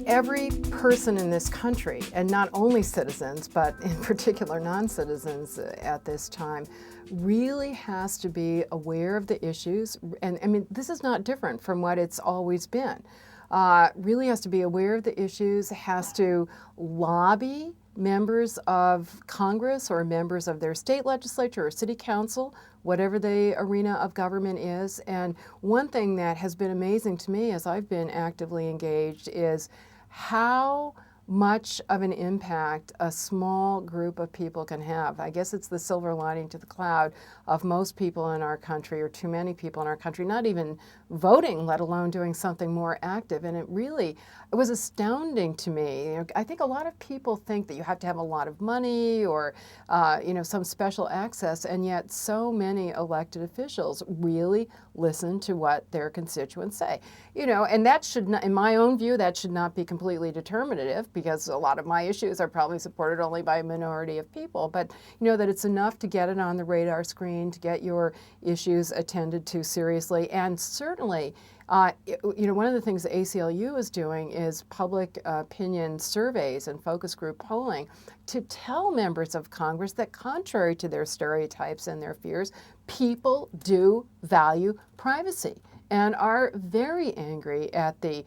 every person in this country, and not only citizens, but in particular non-citizens at this time, really has to be aware of the issues. And I mean, this is not different from what it's always been. Really has to be aware of the issues, has to lobby members of Congress or members of their state legislature or city council, whatever the arena of government is. And one thing that has been amazing to me as I've been actively engaged is how much of an impact a small group of people can have. I guess it's the silver lining to the cloud of most people in our country, or too many people in our country, not even voting, let alone doing something more active. And it was astounding to me. You know, I think a lot of people think that you have to have a lot of money or some special access, and yet so many elected officials really listen to what their constituents say. And that should not, in my own view, that should not be completely determinative, because a lot of my issues are probably supported only by a minority of people. But that it's enough to get it on the radar screen, to get your issues attended to seriously. And certainly, one of the things the ACLU is doing is public opinion surveys and focus group polling to tell members of Congress that, contrary to their stereotypes and their fears, people do value privacy and are very angry at the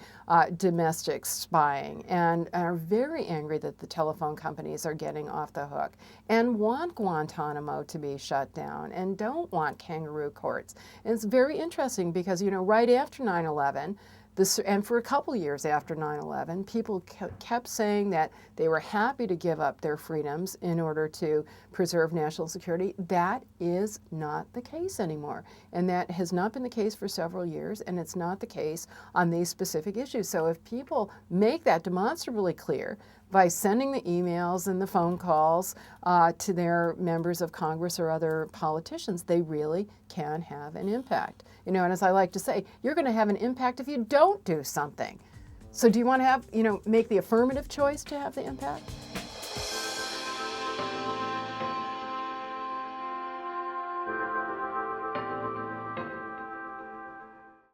domestic spying, and are very angry that the telephone companies are getting off the hook, and want Guantanamo to be shut down, and don't want kangaroo courts. And it's very interesting because, right after 9/11, and for a couple years after 9/11, people kept saying that they were happy to give up their freedoms in order to preserve national security. That is not the case anymore. And that has not been the case for several years, and it's not the case on these specific issues. So if people make that demonstrably clear by sending the emails and the phone calls to their members of Congress or other politicians, they really can have an impact. And as I like to say, you're going to have an impact if you don't do something. So do you want to make the affirmative choice to have the impact?